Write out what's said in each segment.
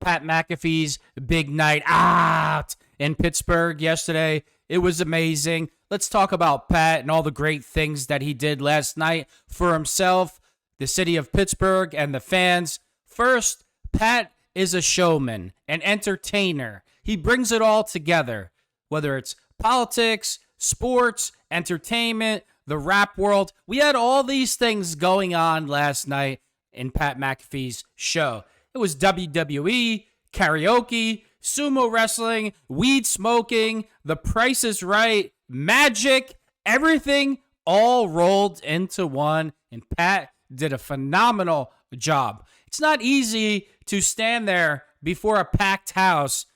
Pat McAfee's big night out in Pittsburgh yesterday. It was amazing. Let's talk about Pat and all the great things that he did last night for himself, the city of Pittsburgh, and the fans. First, Pat is a showman, an entertainer. He brings it all together, whether it's politics, sports, entertainment, the rap world. We had all these things going on last night in Pat McAfee's show. It was WWE, karaoke, sumo wrestling, weed smoking, The Price is Right, magic, everything all rolled into one, and Pat did a phenomenal job. It's not easy to stand there before a packed house,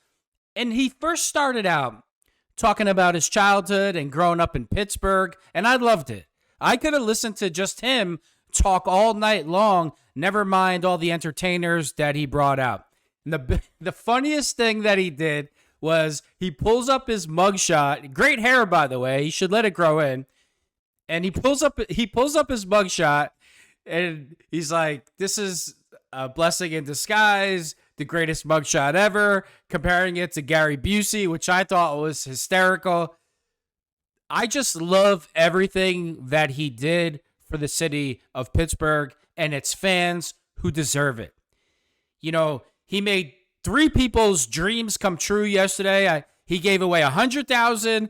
and he first started out talking about his childhood and growing up in Pittsburgh, and I loved it. I could have listened to just him talk all night long, never mind all the entertainers that he brought out. And the funniest thing that he did was he pulls up his mugshot. Great hair, by the way. He should let it grow in. And he pulls up his mugshot, and he's like, "This is a blessing in disguise, the greatest mugshot ever," comparing it to Gary Busey, which I thought was hysterical. I just love everything that he did for the city of Pittsburgh and its fans who deserve it. You know, he made 3 people's dreams come true yesterday. He gave away $100,000,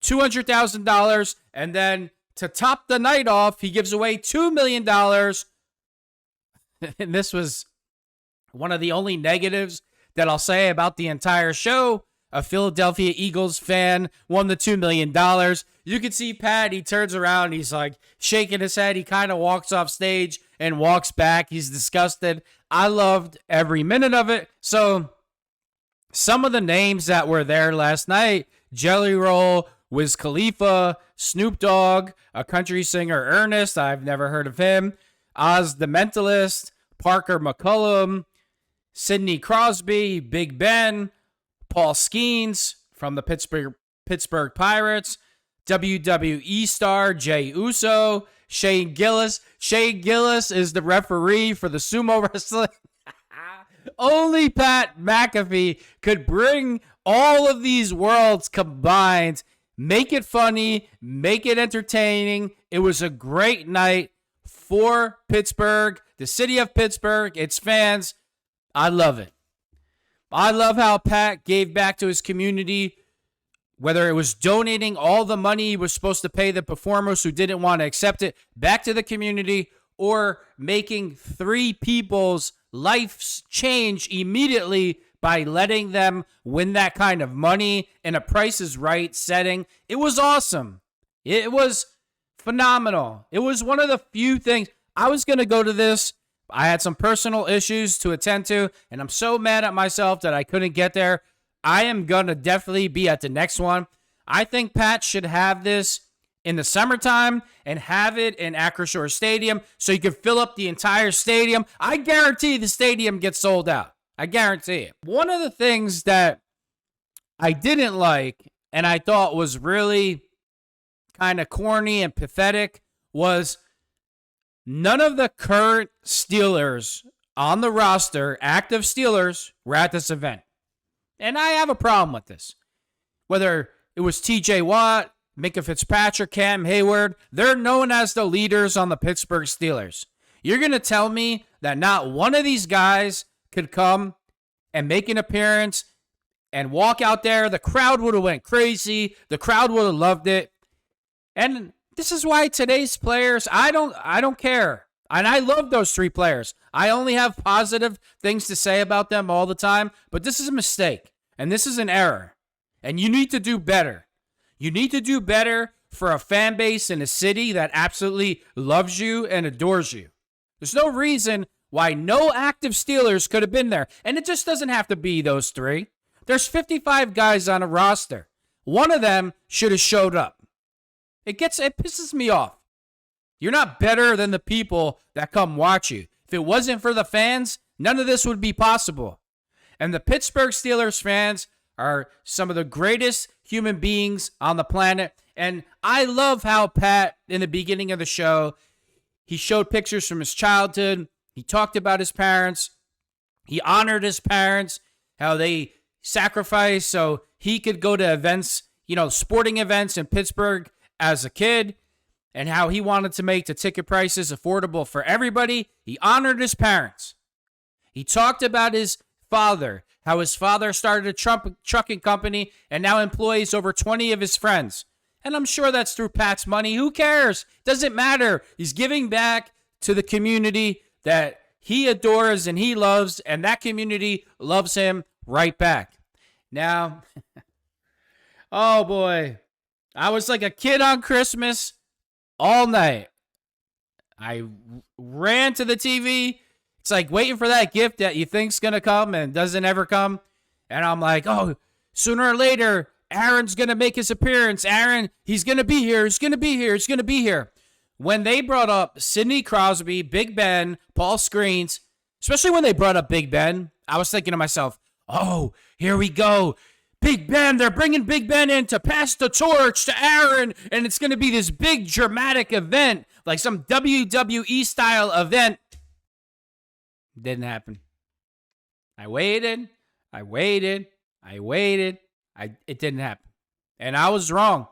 $200,000, and then to top the night off, he gives away $2 million. And this was one of the only negatives that I'll say about the entire show. A Philadelphia Eagles fan won the $2 million. You can see Pat, he turns around, he's like shaking his head. He kind of walks off stage and walks back. He's disgusted. I loved every minute of it. So some of the names that were there last night: Jelly Roll, Wiz Khalifa, Snoop Dogg, a country singer, Ernest, I've never heard of him, Oz the Mentalist, Parker McCullum, Sidney Crosby, Big Ben, Paul Skeens from the Pittsburgh Pirates, WWE star Jey Uso, Shane Gillis. Shane Gillis is the referee for the sumo wrestling. Only Pat McAfee could bring all of these worlds combined, make it funny, make it entertaining. It was a great night for Pittsburgh, the city of Pittsburgh, its fans. I love it. I love how Pat gave back to his community, whether it was donating all the money he was supposed to pay the performers who didn't want to accept it back to the community, or making 3 people's lives change immediately by letting them win that kind of money in a Price is Right setting. It was awesome. It was phenomenal. It was one of the few things. I was going to go to this. I had some personal issues to attend to, and I'm so mad at myself that I couldn't get there. I am going to definitely be at the next one. I think Pat should have this in the summertime and have it in Acrisure Stadium so you can fill up the entire stadium. I guarantee the stadium gets sold out. I guarantee it. One of the things that I didn't like and I thought was really kind of corny and pathetic was none of the current Steelers on the roster, active Steelers, were at this event. And I have a problem with this. Whether it was TJ Watt, Minka Fitzpatrick, Cam Hayward, they're known as the leaders on the Pittsburgh Steelers. You're going to tell me that not one of these guys could come and make an appearance and walk out there? The crowd would have went crazy. The crowd would have loved it. And this is why today's players, I don't care. And I love those 3 players. I only have positive things to say about them all the time. But this is a mistake. And this is an error. And you need to do better. You need to do better for a fan base in a city that absolutely loves you and adores you. There's no reason why no active Steelers could have been there. And it just doesn't have to be those 3. There's 55 guys on a roster. One of them should have showed up. It pisses me off. You're not better than the people that come watch you. If it wasn't for the fans, none of this would be possible. And the Pittsburgh Steelers fans are some of the greatest human beings on the planet. And I love how Pat, in the beginning of the show, he showed pictures from his childhood. He talked about his parents. He honored his parents, how they sacrificed so he could go to events, sporting events in Pittsburgh as a kid, and how he wanted to make the ticket prices affordable for everybody. He honored his parents. He talked about his father, how his father started a trucking company and now employs over 20 of his friends. And I'm sure that's through Pat's money. Who cares? Doesn't matter. He's giving back to the community that he adores and he loves, and that community loves him right back. Now, oh boy, I was like a kid on Christmas all night. I ran to the TV. It's like waiting for that gift that you think's going to come and doesn't ever come. And I'm like, oh, sooner or later, Aaron's going to make his appearance. Aaron, he's going to be here. He's going to be here. He's going to be here. When they brought up Sidney Crosby, Big Ben, Paul Screens, especially when they brought up Big Ben, I was thinking to myself, oh, here we go. Big Ben, they're bringing Big Ben in to pass the torch to Aaron, and it's going to be this big dramatic event, like some WWE style event. Didn't happen. I waited. It didn't happen. And I was wrong.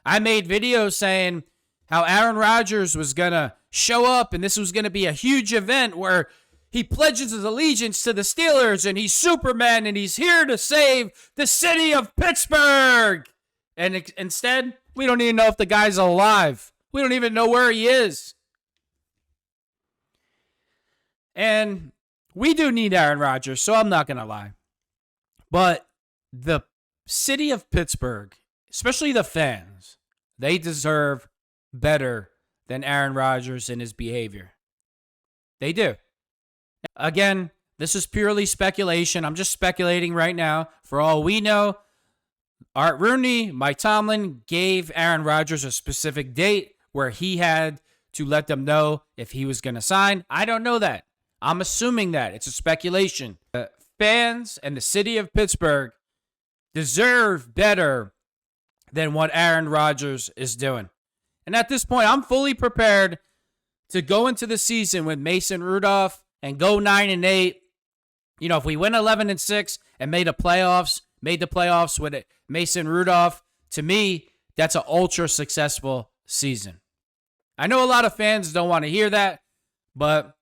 I made videos saying how Aaron Rodgers was going to show up and this was going to be a huge event where he pledges his allegiance to the Steelers and he's Superman and he's here to save the city of Pittsburgh. And instead, we don't even know if the guy's alive. We don't even know where he is. And we do need Aaron Rodgers, so I'm not going to lie. But the city of Pittsburgh, especially the fans, they deserve better than Aaron Rodgers and his behavior. They do. Again, this is purely speculation. I'm just speculating right now. For all we know, Art Rooney, Mike Tomlin gave Aaron Rodgers a specific date where he had to let them know if he was going to sign. I don't know that. I'm assuming that. It's a speculation. The fans and the city of Pittsburgh deserve better than what Aaron Rodgers is doing. And at this point, I'm fully prepared to go into the season with Mason Rudolph and go 9-8. If we win 11-6 and made the playoffs with it, Mason Rudolph, to me, that's an ultra successful season. I know a lot of fans don't want to hear that, but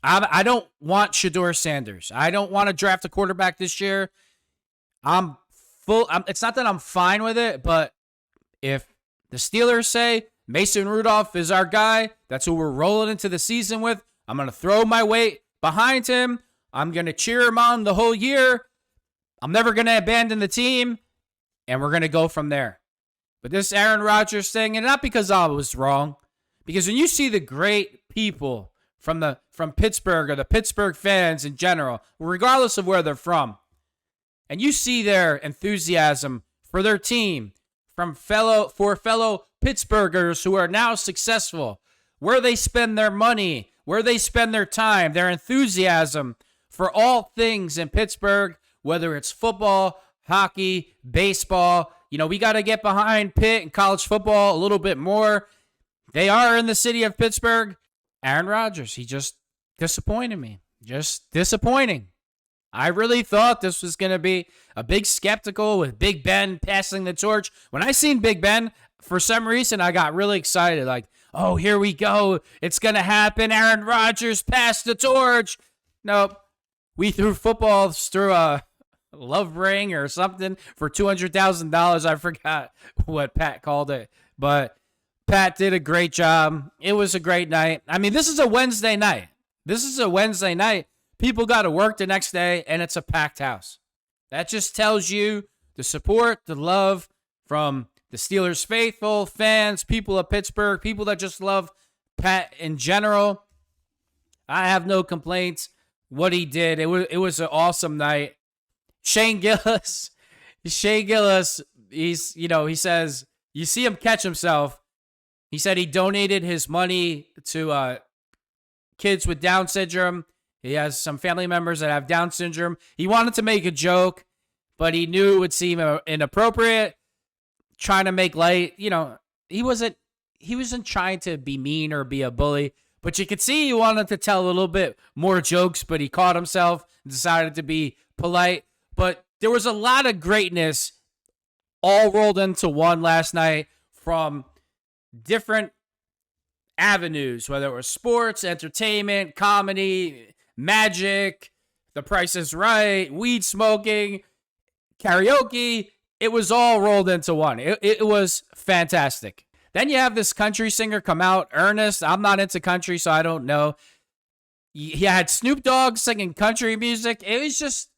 I don't want Shedeur Sanders. I don't want to draft a quarterback this year. It's not that I'm fine with it, but if the Steelers say Mason Rudolph is our guy, that's who we're rolling into the season with, I'm going to throw my weight behind him. I'm going to cheer him on the whole year. I'm never going to abandon the team, and we're going to go from there. But this Aaron Rodgers thing, and not because I was wrong, because when you see the great people from Pittsburgh or the Pittsburgh fans in general, regardless of where they're from, and you see their enthusiasm for their team for fellow Pittsburghers who are now successful, where they spend their money, where they spend their time, their enthusiasm for all things in Pittsburgh, whether it's football, hockey, baseball. We got to get behind Pitt and college football a little bit more. They are in the city of Pittsburgh. Aaron Rodgers, he just disappointed me. Just disappointing. I really thought this was going to be a big spectacle with Big Ben passing the torch. When I seen Big Ben, for some reason, I got really excited. Like, oh, here we go. It's going to happen. Aaron Rodgers passed the torch. Nope. We threw footballs through a love ring or something for $200,000. I forgot what Pat called it. But Pat did a great job. It was a great night. I mean, this is a Wednesday night. People got to work the next day, and it's a packed house. That just tells you the support, the love from the Steelers faithful, fans, people of Pittsburgh, people that just love Pat in general. I have no complaints. What he did, it was an awesome night. Shane Gillis, he says, you see him catch himself. He said he donated his money to kids with Down syndrome. He has some family members that have Down syndrome. He wanted to make a joke, but he knew it would seem inappropriate. Trying to make light, he wasn't trying to be mean or be a bully, But you could see he wanted to tell a little bit more jokes, but he caught himself and decided to be polite. But there was a lot of greatness all rolled into one last night from different avenues, whether it was sports, entertainment, comedy, magic, The Price is Right, weed smoking, karaoke. It was all rolled into one. It was fantastic. Then you have this country singer come out, Ernest. I'm not into country, so I don't know. He had Snoop Dogg singing country music. It was just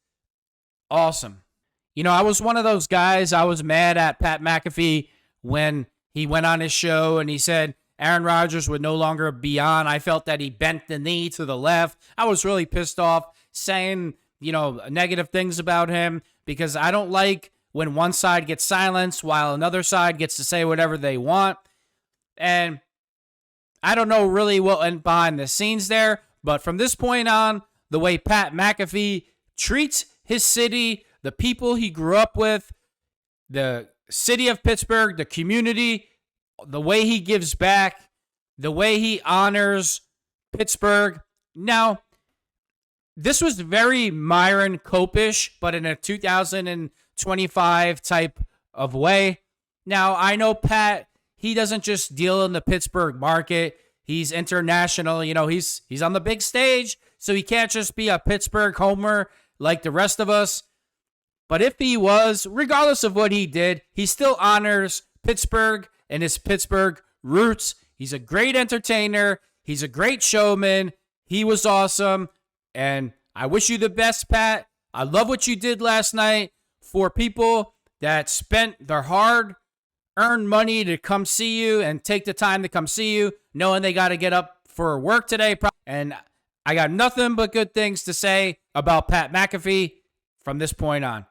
awesome. You know, I was one of those guys. I was mad at Pat McAfee when he went on his show and he said Aaron Rodgers would no longer be on. I felt that he bent the knee to the left. I was really pissed off, saying, negative things about him, because I don't like when one side gets silenced while another side gets to say whatever they want. And I don't know really what went behind the scenes there, but from this point on, the way Pat McAfee treats his city, the people he grew up with, the city of Pittsburgh, the community, the way he gives back, the way he honors Pittsburgh. Now, this was very Myron Copish, but in a 2025 type of way. Now, I know Pat, he doesn't just deal in the Pittsburgh market. He's international. He's on the big stage, so he can't just be a Pittsburgh homer like the rest of us. But if he was, regardless of what he did, he still honors Pittsburgh and his Pittsburgh roots. He's a great entertainer. He's a great showman. He was awesome. And I wish you the best, Pat. I love what you did last night for people that spent their hard-earned money to come see you and take the time to come see you, knowing they got to get up for work today. And I got nothing but good things to say about Pat McAfee from this point on.